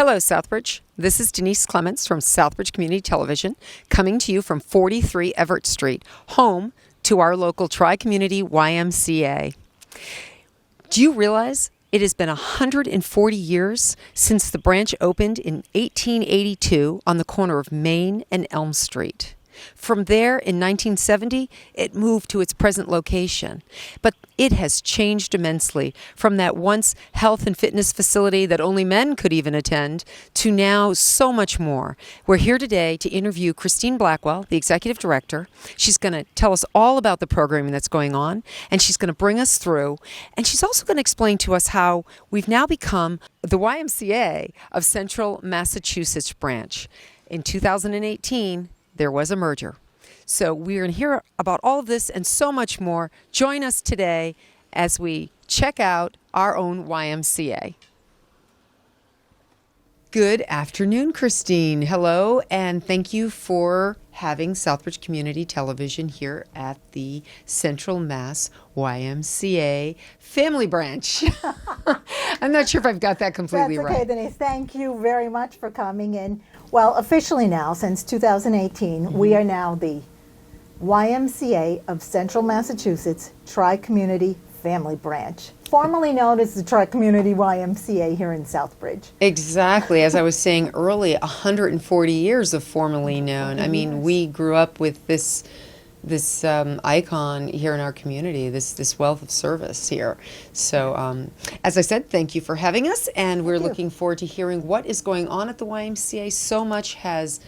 Hello, Southbridge. This is Denise Clemence from Southbridge Community Television, coming to you from 43 Everett Street, home to our local tri-community YMCA. Do you realize it has been 140 years since the branch opened in 1882 on the corner of Main and Elm Street? From there, in 1970, it moved to its present location. But it has changed immensely from that once health and fitness facility that only men could even attend to now so much more. We're here today to interview Christine Blackwell, the executive director. She's going to tell us all about the programming that's going on, and she's going to bring us through. And she's also going to explain to us how we've now become the YMCA of Central Massachusetts branch. In 2018, there was a merger. So we're going to hear about all of this and so much more. Join us today as we check out our own YMCA. Good afternoon, Christine. Hello, and thank you for having Southbridge Community Television here at the Central Mass YMCA Family Branch. I'm not sure if I've got that completely right. That's okay, Denise. Thank you very much for coming in. Well, officially now, since 2018, we are now the YMCA of Central Massachusetts Tri-Community Family Branch, formerly known as the Tri-Community YMCA here in Southbridge. Exactly. As I was saying earlier, 140 years of formerly known. I mean, we grew up with this icon here in our community, this wealth of service here. So, as I said, thank you for having us, and we're looking forward to hearing what is going on at the YMCA. So much has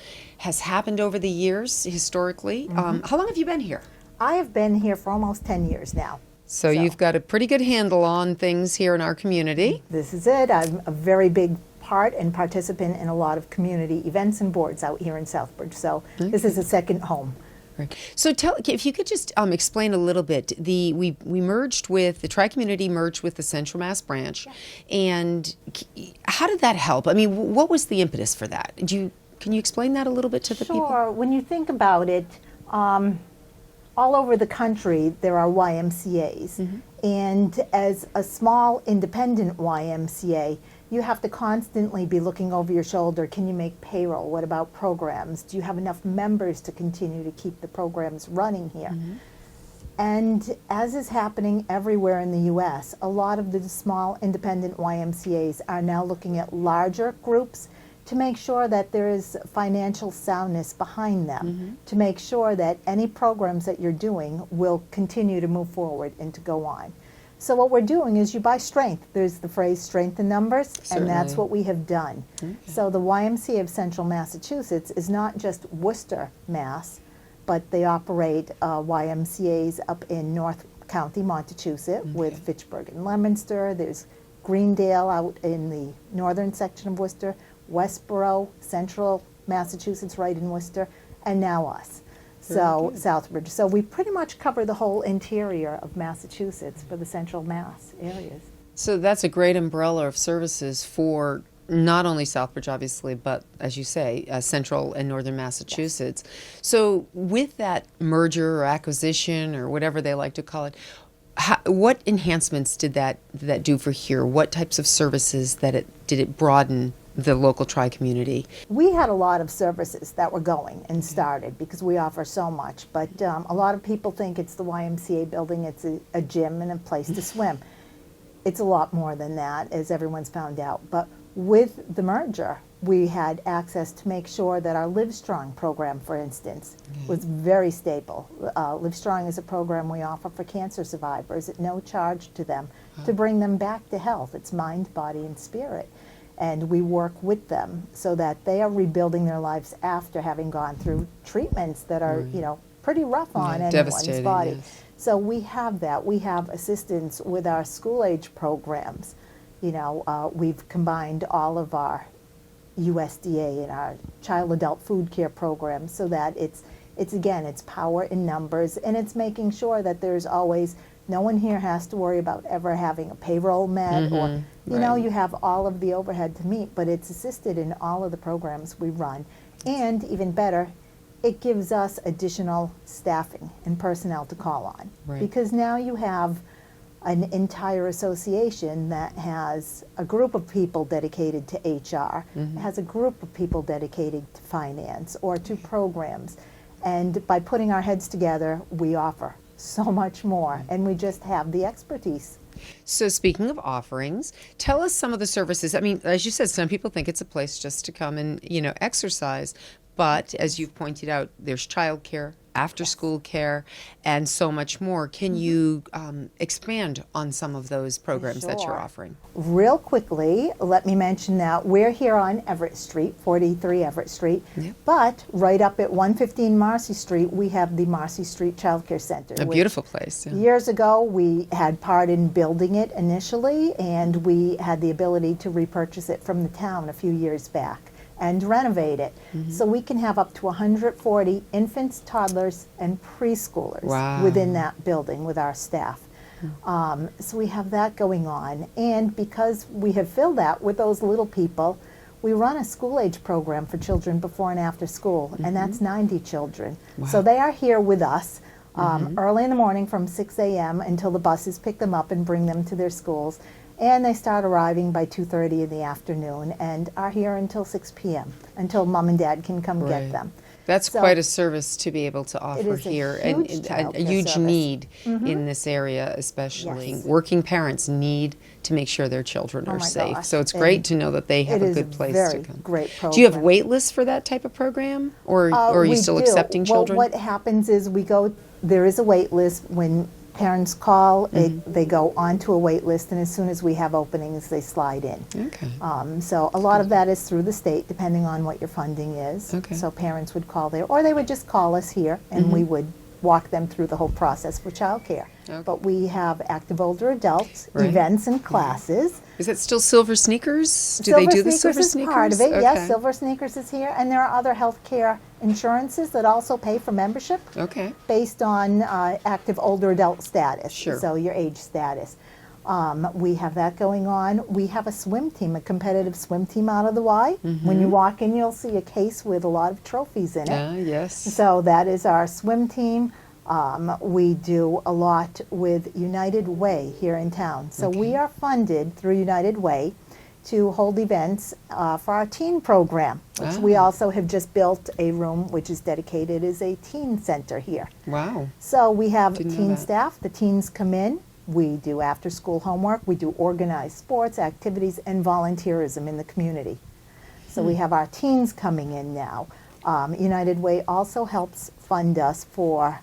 happened over the years, historically. How long have you been here? I have been here for almost 10 years now. So you've got a pretty good handle on things here in our community. This is it. I'm a very big part and participant in a lot of community events and boards out here in Southbridge. So this is a second home. Right. So if you could just explain a little bit. We merged with the Tri-Community merged with the Central Mass branch, and how did that help? I mean, what was the impetus for that? Can you explain that a little bit to the people? Sure. When you think about it, all over the country there are YMCAs, and as a small independent YMCA, you have to constantly be looking over your shoulder. Can you make payroll? What about programs? Do you have enough members to continue to keep the programs running here? And as is happening everywhere in the U.S., a lot of the small independent YMCAs are now looking at larger groups to make sure that there is financial soundness behind them, to make sure that any programs that you're doing will continue to move forward and to go on. So what we're doing is you buy strength. There's the phrase strength in numbers, and that's what we have done. So the YMCA of Central Massachusetts is not just Worcester, Mass, but they operate YMCAs up in North County, Montechusett, with Fitchburg and Leominster. There's Greendale out in the northern section of Worcester, Westboro, Central Massachusetts right in Worcester, and now us. So Southbridge. So we pretty much cover the whole interior of Massachusetts for the Central Mass areas. So that's a great umbrella of services for not only Southbridge, obviously, but as you say, Central and Northern Massachusetts. So with that merger or acquisition or whatever they like to call it, what enhancements did that do for here? What types of services did it broaden the local tri-community? We had a lot of services that were going and started because we offer so much, but a lot of people think it's the YMCA building, it's a gym and a place to swim. It's a lot more than that, as everyone's found out. But with the merger, we had access to make sure that our Live Strong program, for instance, was very stable. Live Strong is a program we offer for cancer survivors at no charge to them to bring them back to health. It's mind, body, and spirit. And we work with them so that they are rebuilding their lives after having gone through treatments that are, pretty rough on anyone's body. Yes. So we have that. We have assistance with our school-age programs. We've combined all of our USDA and our child adult food care programs so that it's power in numbers, and it's making sure that there's always no one here has to worry about ever having a payroll met or, you have all of the overhead to meet, but it's assisted in all of the programs we run. And even better, it gives us additional staffing and personnel to call on. Because now you have an entire association that has a group of people dedicated to HR, has a group of people dedicated to finance or to programs. And by putting our heads together, we offer so much more, and we just have the expertise. So speaking of offerings, tell us some of the services. I mean, as you said, some people think it's a place just to come and, exercise. But as you've pointed out, there's childcare, after school care, and so much more. Can you expand on some of those programs that you're Sure. offering? Real quickly, let me mention that we're here on Everett Street, 43 Everett Street, Yeah. but right up at 115 Marcy Street, we have the Marcy Street Child Care Center. A which beautiful place. Yeah. Years ago, we had part in building it initially, and we had the ability to repurchase it from the town a few years back and renovate it. So we can have up to 140 infants, toddlers, and preschoolers Wow. within that building with our staff. So we have that going on. And because we have filled that with those little people, we run a school age program for children before and after school, and that's 90 children. So they are here with us early in the morning from 6 a.m. until the buses pick them up and bring them to their schools. And they start arriving by 2:30 in the afternoon and are here until 6 p.m., until mom and dad can come Right. get them. That's So quite a service to be able to offer is a here, huge and a childcare huge service. need in this area, especially. Yes. Working parents need to make sure their children Oh are my safe. gosh. So it's And great to know that they have it a is good place very to come. great Do you have program. wait lists for that type of program, or are you We still do. accepting children? Well, what happens is there is a wait list. When parents call, they go onto a wait list, and as soon as we have openings, they slide in. Okay. So a lot of that is through the state, depending on what your funding is. Okay. So parents would call there, or they would just call us here, and we would walk them through the whole process for childcare. Okay. But we have active older adults, Right. events and classes. Is it still Silver Sneakers? Do they do the Silver is Sneakers? part of it. Okay. Yes, Silver Sneakers is here, and there are other healthcare insurances that also pay for membership Okay. based on active older adult status. Sure. So your age status. We have that going on. We have a swim team, a competitive swim team out of the Y. When you walk in, you'll see a case with a lot of trophies in it. Ah, yes. So that is our swim team. We do a lot with United Way here in town. So we are funded through United Way to hold events for our teen program, which we also have just built a room which is dedicated as a teen center here. Wow. So we have Didn't know teen that. staff, the teens come in, we do after school homework, we do organized sports, activities, and volunteerism in the community. So we have our teens coming in now. United Way also helps fund us for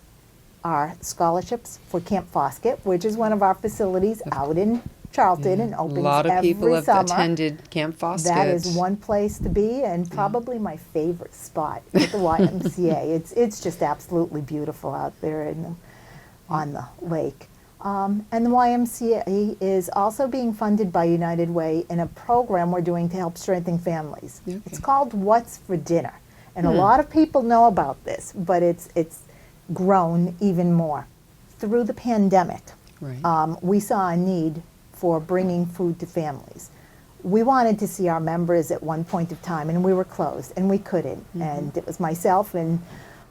our scholarships for Camp Foskett, which is one of our facilities out in Charlton and A opens lot of every people have summer. attended Camp Foskett. That is one place to be, and probably my favorite spot at the YMCA. It's just absolutely beautiful out there on the lake. And the YMCA is also being funded by United Way in a program we're doing to help strengthen families. Okay. It's called What's for Dinner, and a lot of people know about this, but it's grown even more. Through the pandemic, Right. we saw a need for bringing food to families. We wanted to see our members at one point of time, and we were closed, and we couldn't. And it was myself and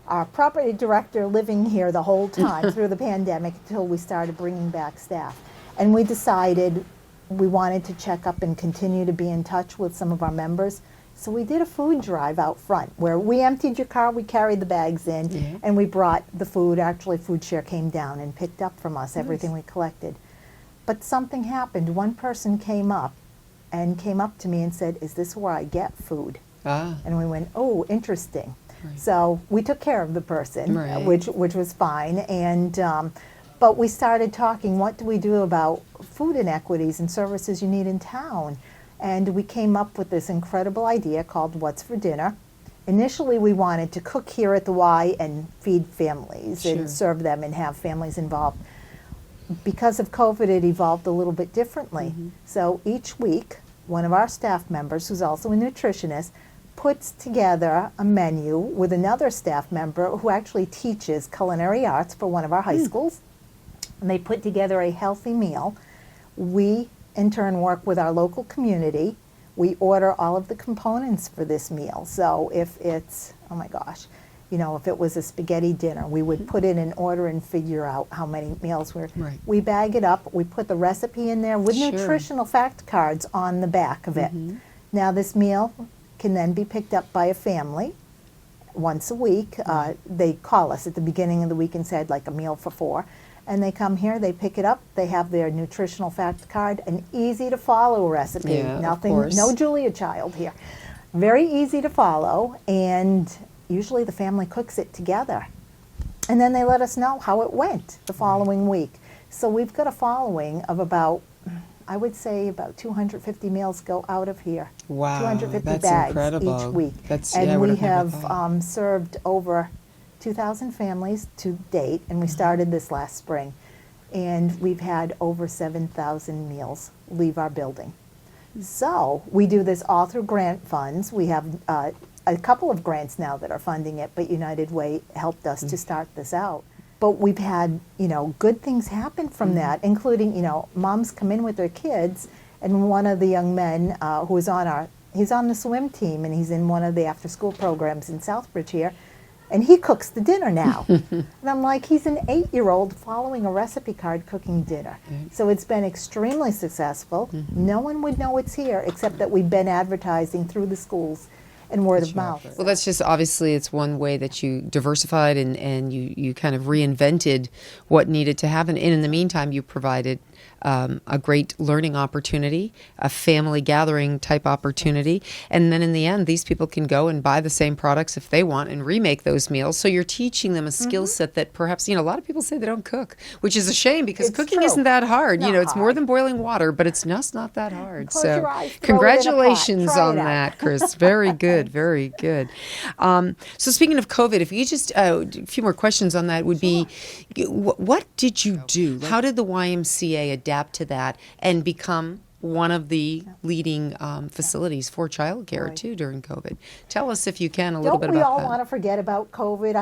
our property director living here the whole time through the pandemic until we started bringing back staff. And we decided we wanted to check up and continue to be in touch with some of our members. So we did a food drive out front where we emptied your car, we carried the bags in, and we brought the food. Actually, Food Share came down and picked up from us everything we collected. But something happened. One person came up to me and said, "Is this where I get food?" Ah. And we went, "Oh, interesting." Right. So we took care of the person, Right. which was fine. And but we started talking. What do we do about food inequities and services you need in town? And we came up with this incredible idea called What's for Dinner. Initially, we wanted to cook here at the Y and feed families Sure. and serve them and have families involved. Because of COVID, it evolved a little bit differently. So each week, one of our staff members, who's also a nutritionist, puts together a menu with another staff member who actually teaches culinary arts for one of our high schools. And they put together a healthy meal. We, in turn, work with our local community. We order all of the components for this meal. So if it's, oh my gosh, if it was a spaghetti dinner, we would put in an order and figure out how many meals we're. Right. We bag it up. We put the recipe in there with Sure. nutritional fact cards on the back of it. Now this meal can then be picked up by a family once a week. They call us at the beginning of the week and said like a meal for 4. And they come here, they pick it up, they have their nutritional fact card, an easy to follow recipe. Yeah, of Nothing, course. no Julia Child here. Very easy to follow, and usually the family cooks it together. And then they let us know how it went the following week. So we've got a following of about, I would say about 250 meals go out of here. Wow, 250 that's bags incredible. each week. That's, and yeah, I would we have never have thought. served over 2,000 families to date, and we started this last spring. And we've had over 7,000 meals leave our building. So we do this all through grant funds. We have a couple of grants now that are funding it, but United Way helped us to start this out. But we've had, good things happen from that, including, moms come in with their kids, and one of the young men he's on the swim team, and he's in one of the after-school programs in Southbridge here, and he cooks the dinner now. And I'm like, he's an 8-year-old following a recipe card cooking dinner. So it's been extremely successful. No one would know it's here except that we've been advertising through the schools and word of mouth. Well, that's just obviously it's one way that you diversified and you kind of reinvented what needed to happen. And in the meantime, you provided a great learning opportunity, a family gathering type opportunity. And then in the end, these people can go and buy the same products if they want and remake those meals. So you're teaching them a skill set that perhaps, a lot of people say they don't cook, which is a shame because It's cooking true. isn't that hard. Not It's more hard. than boiling water, but it's just not that hard. Close So your eyes, throw it in a pot, congratulations try on it out. that, Chris. Very good, very good. So speaking of COVID, if you just, a few more questions on that would be, what did you do? How did the YMCA adapt to that and become one of the leading facilities for childcare Right. too during COVID? Tell us if you can a little Don't bit we about all that. want to forget about COVID?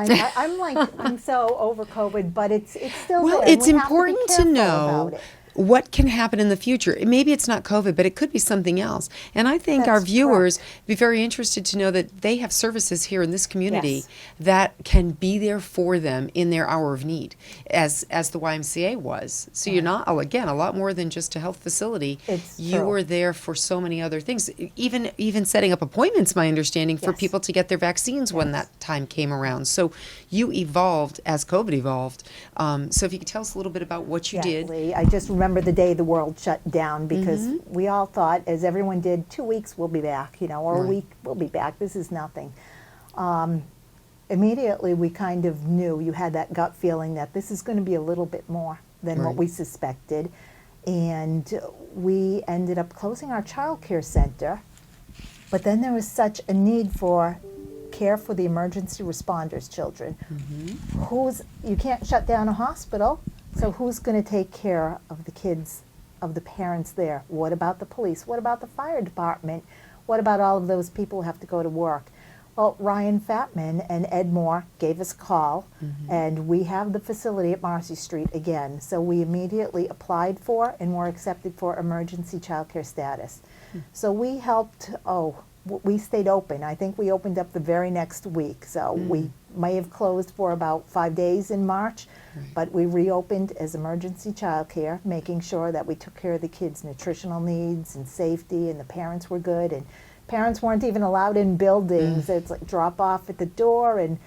I'm so over COVID, but it's still Well, there. and it's we have important be to careful know about it. what can happen in the future. Maybe it's not COVID, but it could be something else. And I think our That's viewers correct. be very interested to know that they have services here in this community Yes. that can be there for them in their hour of need, as the YMCA was. So you're not, again, a lot more than just a health facility. It's you true. were there for so many other things, even setting up appointments, my understanding, for Yes. people to get their vaccines when Yes. that time came around. So you evolved as COVID evolved. So if you could tell us a little bit about what you did. Exactly. I just remember the day the world shut down because we all thought, as everyone did, 2 weeks we'll be back, or a Right. week we'll be back. This is nothing. Immediately we kind of knew, you had that gut feeling that this is going to be a little bit more than what Right. we suspected. And we ended up closing our child care center. But then there was such a need for care for the emergency responders' children. You can't shut down a hospital, so who's going to take care of the kids, of the parents there? What about the police? What about the fire department? What about all of those people who have to go to work? Well, Ryan Fatman and Ed Moore gave us a call, and we have the facility at Marcy Street again. So we immediately applied for and were accepted for emergency childcare status. So we helped, we stayed open. I think we opened up the very next week. So we may have closed for about 5 days in March, but we reopened as emergency childcare, making sure that we took care of the kids' nutritional needs and safety, and the parents were good. And parents weren't even allowed in buildings. It's like drop off at the door. And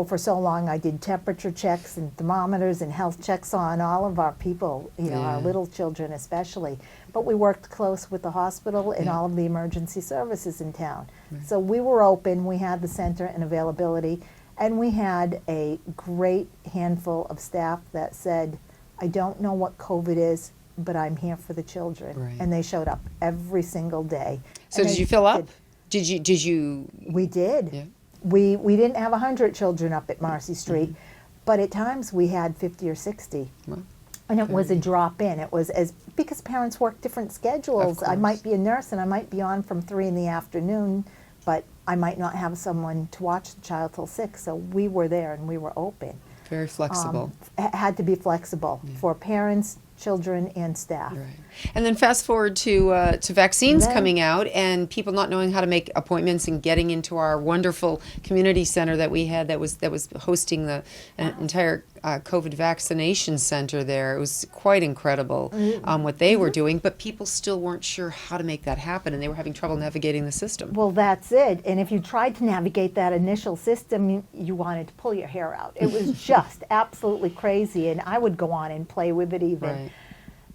for so long I did temperature checks and thermometers and health checks on all of our people, our little children especially. But we worked close with the hospital and all of the emergency services in town. So we were open, we had the center and availability, and we had a great handful of staff that said, I don't know what COVID is, but I'm here for the children. Right. And they showed up every single day. So And did they you fill up? did. Did you? We did. Yeah. We didn't have 100 children up at Marcy Street, but at times we had 50 or 60. Well, And it was a drop in. It was because parents work different schedules. I course. might be a nurse and I might be on from 3 in the afternoon, but I might not have someone to watch the child till 6. So we were there and we were open. very flexible. Had to be flexible for parents, children and staff. Right. And then fast forward to vaccines Then- coming out and people not knowing how to make appointments and getting into our wonderful community center that we had that was hosting the entire COVID vaccination center there. It was quite incredible what they were doing, but people still weren't sure how to make that happen, and they were having trouble navigating the system. Well, that's it. And if you tried to navigate that initial system, you wanted to pull your hair out. It was just absolutely crazy, and I would go on and play with it even. Right.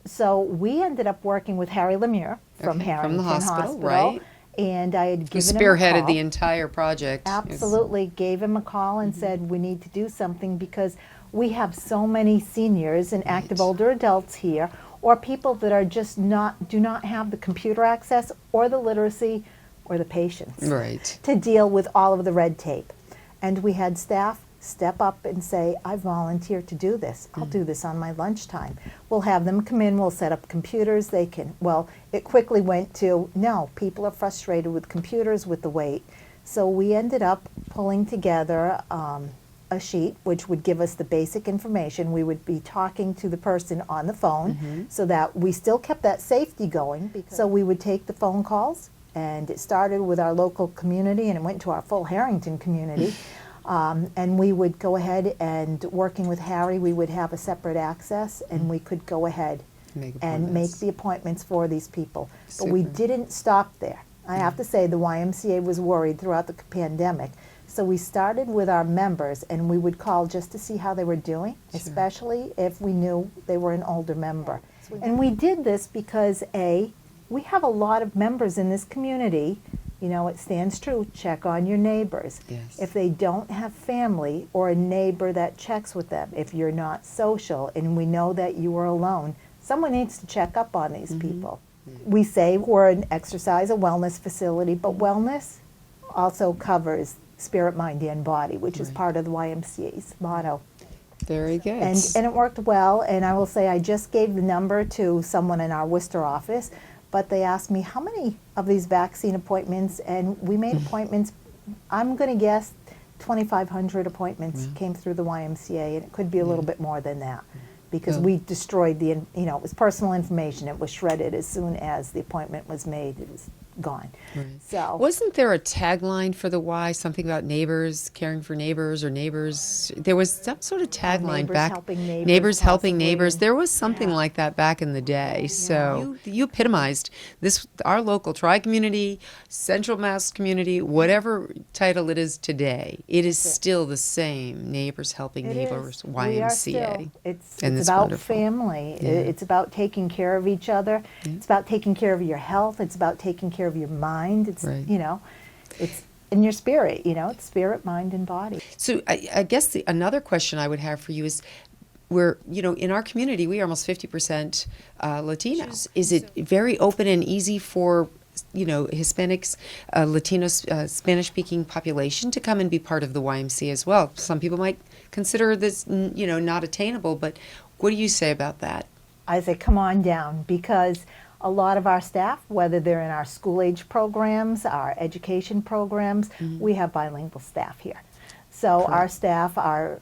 So we ended up working with Harry Lemieux from Okay, Harrington from the hospital, right. And I had Who given him a spearheaded call. the entire project. Absolutely, gave him a call and said, we need to do something because we have so many seniors and active older adults here, or people that are just do not have the computer access or the literacy or the patience Right. to deal with all of the red tape. And we had staff step up and say, I volunteer to do this. I'll do this on my lunchtime. We'll have them come in, we'll set up computers, they can, well, it quickly went to, no, people are frustrated with computers, with the wait. So we ended up pulling together a sheet which would give us the basic information. We would be talking to the person on the phone so that we still kept that safety going. So we would take the phone calls, and it started with our local community and it went to our full Harrington community. And we would go ahead and, working with Harry, we would have a separate access and we could go ahead and make the appointments for these people. But we Super. didn't stop there. I have to say the YMCA was worried throughout the pandemic. So we started with our members and we would call just to see how they were doing, especially if we knew they were an older member. And we did this because A, we have a lot of members in this community. You know, it stands true, check on your neighbors. Yes. If they don't have family or a neighbor that checks with them, if you're not social and we know that you are alone, someone needs to check up on these people. We say we're an exercise, a wellness facility, but wellness also covers spirit, mind, and body, which is part of the YMCA's motto. Very good. And it worked well, and I will say I just gave the number to someone in our Worcester office, but they asked me, how many of these vaccine appointments, and we made appointments, I'm going to guess 2,500 appointments came through the YMCA, and it could be a little bit more than that, because we destroyed the, you know, it was personal information. It was shredded as soon as the appointment was made. It was gone. Right. So Wasn't there a tagline for the Y, something about neighbors, caring for neighbors, or neighbors? There was some sort of tagline neighbors back. helping neighbors, Neighbors helping possibly. neighbors. There was something like that back in the day. So you epitomized this, our local tri-community, Central Mass community, whatever title it is today. It is still the same. Neighbors helping It neighbors, is. We are YMCA. still. It's And it's about wonderful. family. Yeah. It's about taking care of each other. It's about taking care of your health. It's about taking care of your mind. It's, Right. you know, it's in your spirit, you know, it's spirit, mind, and body. So I guess another question I would have for you is, we're, you know, in our community, we are almost 50% Latinos. Is it very open and easy for, you know, Hispanics, Latinos, Spanish-speaking population to come and be part of the YMCA as well? Some people might consider this, you know, not attainable, but what do you say about that? I say, come on down, because a lot of our staff, whether they're in our school-age programs, our education programs, we have bilingual staff here. So our staff, our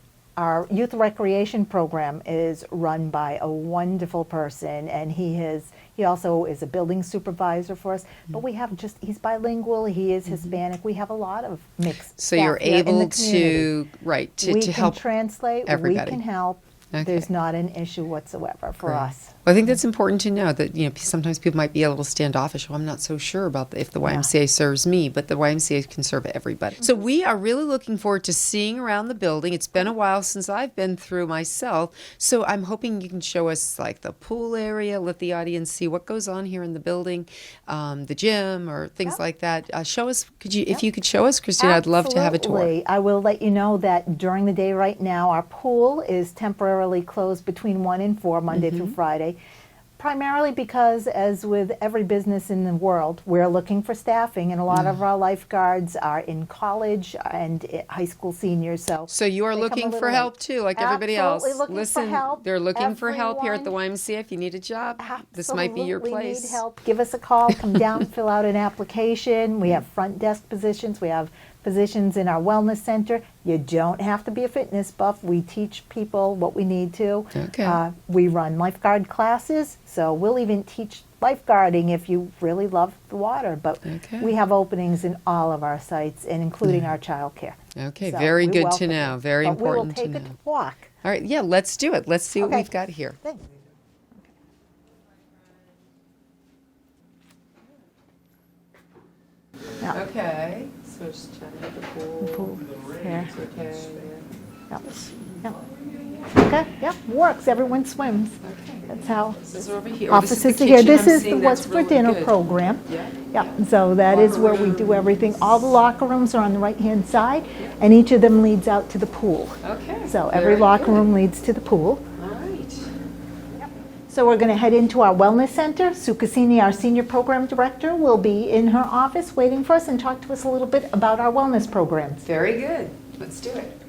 youth recreation program is run by a wonderful person, and he also is a building supervisor for us. But we have he's bilingual, he is Hispanic. We have a lot of mixed So staff you're here in the able community. to, We to can help translate, everybody. we can help. Okay. There's not an issue whatsoever for Great. us. Well, I think that's important to know that, you know, sometimes people might be a little standoffish. Well, I'm not so sure about if the YMCA serves me, but the YMCA can serve everybody. So we are really looking forward to seeing around the building. It's been a while since I've been through myself, so I'm hoping you can show us like the pool area, let the audience see what goes on here in the building, the gym or things like that. Show us, if you could show us, Christine, I'd love to have a tour. Absolutely. I will let you know that during the day right now, our pool is temporarily closed between 1 and 4, Monday through Friday, primarily because, as with every business in the world, we're looking for staffing, and a lot of our lifeguards are in college and high school seniors. So you are they come a looking little for late. help too, like everybody else. Absolutely looking Listen, for help. they're looking for help here at the Everyone YMCA. If you need a job, this might be your absolutely place. Need help. Give us a call. Come down, fill out an application. We have front desk positions. We have positions in our wellness center. You don't have to be a fitness buff. We teach people what we need to. Okay. We run lifeguard classes, so we'll even teach lifeguarding if you really love the water. But Okay. we have openings in all of our sites, and including our childcare. Okay, So very we good to welcome know. you. Very But important to we will know. take a walk. All right, yeah, let's do it. Let's see what Okay. we've got here. Thanks. Yeah. Okay, so just chatting at the pool. Pool here. Okay. Yep. Yep. Okay. Yep. Works. Everyone swims. Okay. That's how. This is over here. Offices This is are the here. kitchen. This I'm is the seeing What's that's for really Dinner good. program. Yeah. Yeah, so that is where we do everything. All the locker rooms are on the right-hand side, and each of them leads out to the pool. Okay. So every very locker good. room leads to the pool. All right. So we're going to head into our wellness center. Sue Cassini, our senior program director, will be in her office waiting for us and talk to us a little bit about our wellness programs. Very good. Let's do it.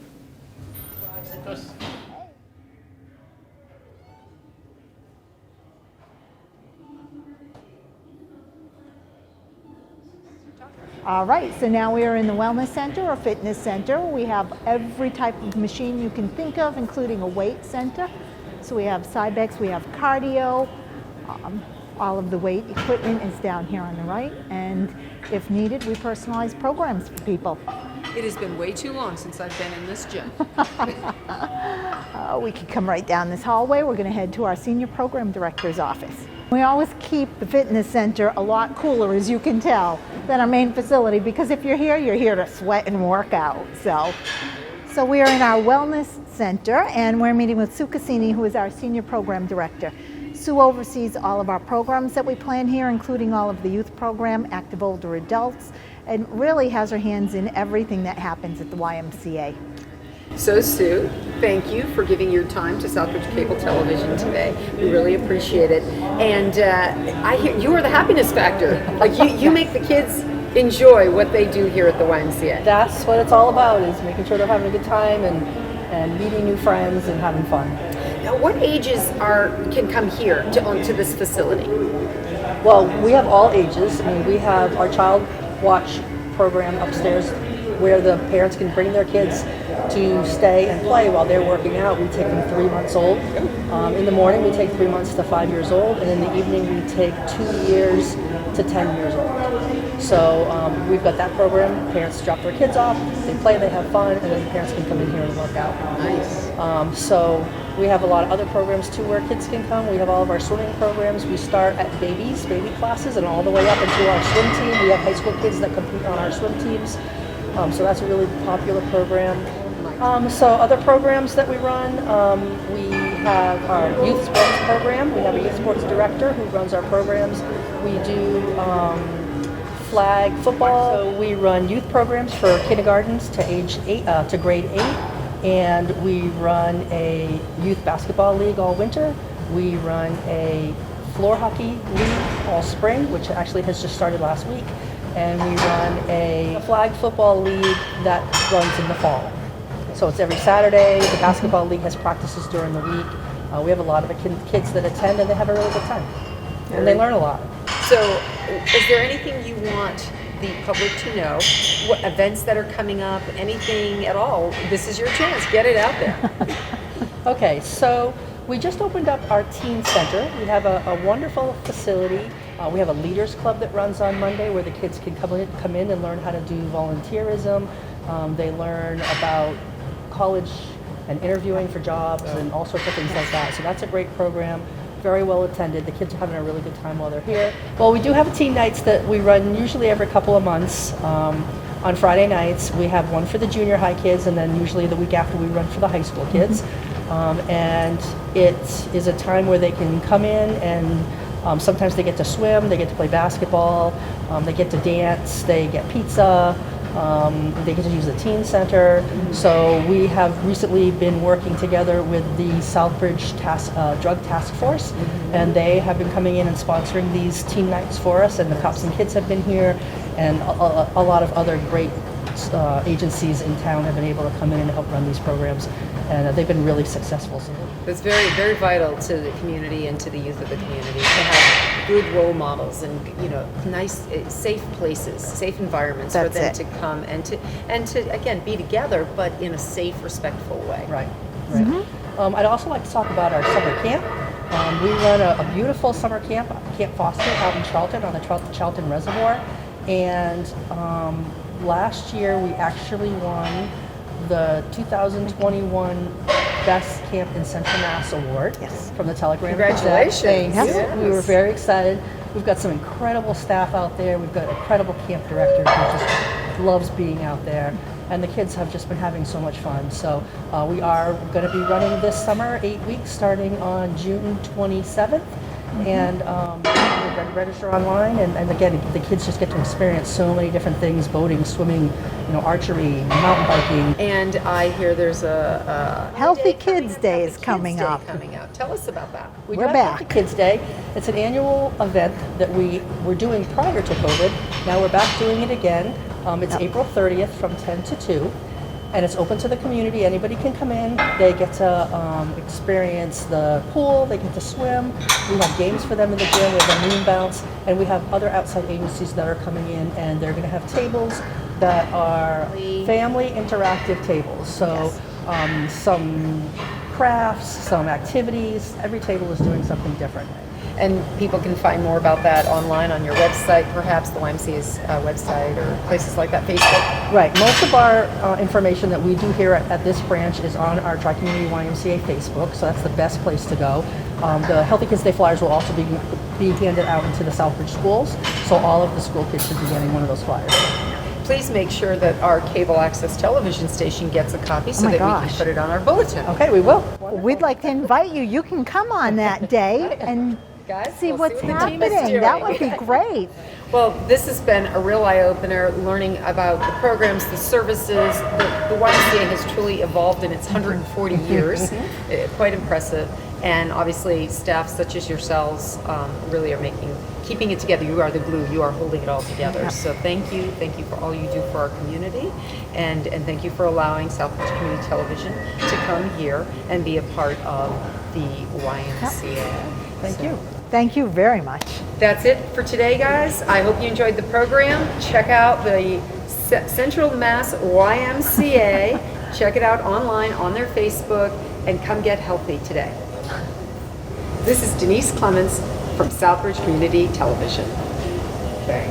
All right, so now we are in the wellness center or fitness center. We have every type of machine you can think of, including a weight center. So we have Cybex, we have cardio, all of the weight equipment is down here on the right, and if needed, we personalize programs for people. It has been way too long since I've been in this gym. We can come right down this hallway. We're going to head to our senior program director's office. We always keep the fitness center a lot cooler, as you can tell, than our main facility, because if you're here to sweat and work out. So we are in our wellness center, and we're meeting with Sue Cassini, who is our senior program director. Sue oversees all of our programs that we plan here, including all of the youth program, active older adults, and really has her hands in everything that happens at the YMCA. So Sue, thank you for giving your time to Southbridge Cable Television today. We really appreciate it. And I hear you are the happiness factor. Like you make the kids enjoy what they do here at the YMCA. That's what it's all about, is making sure they're having a good time and meeting new friends and having fun. Now, what ages can come here to this facility? Well, we have all ages. I mean, we have our child watch program upstairs where the parents can bring their kids to stay and play while they're working out. We take them 3 months old. In the morning, we take 3 months to 5 years old, and in the evening, we take 2 years to 10 years old. So we've got that program. Parents drop their kids off, they play, they have fun, and then the parents can come in here and work out. Nice. So we have a lot of other programs too where kids can come. We have all of our swimming programs. We start at baby classes, and all the way up into our swim team. We have high school kids that compete on our swim teams. So that's a really popular program. So other programs that we run, we have our youth sports program. We have a youth sports director who runs our programs. We do flag football. So we run youth programs for kindergartens to age 8 to grade 8, and we run a youth basketball league all winter. We run a floor hockey league all spring, which actually has just started last week. And we run a flag football league that runs in the fall. So it's every Saturday. The basketball league has practices during the week. We have a lot of kids that attend, and they have a really good time. And they learn a lot. So, is there anything you want the public to know? What events that are coming up? Anything at all? This is your chance. Get it out there. Okay, so we just opened up our teen center. We have a wonderful facility. We have a leaders club that runs on Monday where the kids can come in and learn how to do volunteerism. They learn about college and interviewing for jobs and all sorts of things like that. So that's a great program, very well attended. The kids are having a really good time while they're here. Well, we do have teen nights that we run usually every couple of months. On Friday nights, we have one for the junior high kids, and then usually the week after we run for the high school kids. And it is a time where they can come in and sometimes they get to swim, they get to play basketball, they get to dance, they get pizza, they get to use the teen center. So we have recently been working together with the Southbridge Drug Task Force, and they have been coming in and sponsoring these teen nights for us, and the Cops and Kids have been here, and a lot of other great agencies in town have been able to come in and help run these programs. and they've been really successful. So It's very, very vital to the community and to the youth of the community to have good role models and, you know, nice, safe places, safe environments for them That's to come and to again be together, but in a safe, respectful way. right. I'd also like to talk about our summer camp. We run a beautiful summer camp, Camp Foster, out in Charlton on the Charlton Reservoir, and last year we actually won the 2021 Best Camp in Central Mass Award from the Telegram. Congratulations. Thanks. Yes. We were very excited. We've got some incredible staff out there. We've got an incredible camp director who just loves being out there. And the kids have just been having so much fun. So we are going to be running this summer, 8 weeks, starting on June 27th. And you can register online, and again, the kids just get to experience so many different things: boating, swimming, you know, archery, mountain biking. And I hear there's a Healthy Kids Day is coming Day up. coming up. Tell us about that. We We're do have back. Healthy Kids Day. It's an annual event that we were doing prior to COVID. Now we're back doing it again. It's April 30th from 10 to 2. And it's open to the community. Anybody can come in. They get to experience the pool. They get to swim. We have games for them in the gym. We have a moon bounce. And we have other outside agencies that are coming in, and they're going to have tables that are family interactive tables. So some crafts, some activities. Every table is doing something different. And people can find more about that online on your website, perhaps the YMCA's website or places like that, Facebook. Right. Most of our information that we do here at this branch is on our Tri-Community YMCA Facebook, so that's the best place to go. The Healthy Kids Day flyers will also be handed out into the Southbridge schools, so all of the school kids should be getting one of those flyers. Please make sure that our cable access television station gets a copy so that we can put it on our bulletin. Okay, we will. We'd like to invite you. You can come on that day and Guys, see we'll what's see what the team is happening. That doing. would be great. Well, this has been a real eye-opener, learning about the programs, the services. The YMCA has truly evolved in its 140 years. Quite impressive. And obviously, staff such as yourselves really are keeping it together. You are the glue. You are holding it all together. So thank you. Thank you for all you do for our community. And thank you for allowing Southbridge Community Television to come here and be a part of the YMCA. Thank you. Thank you very much. That's it for today, guys. I hope you enjoyed the program. Check out the Central Mass YMCA. Check it out online on their Facebook and come get healthy today. This is Denise Clemence from Southbridge Community Television. Okay.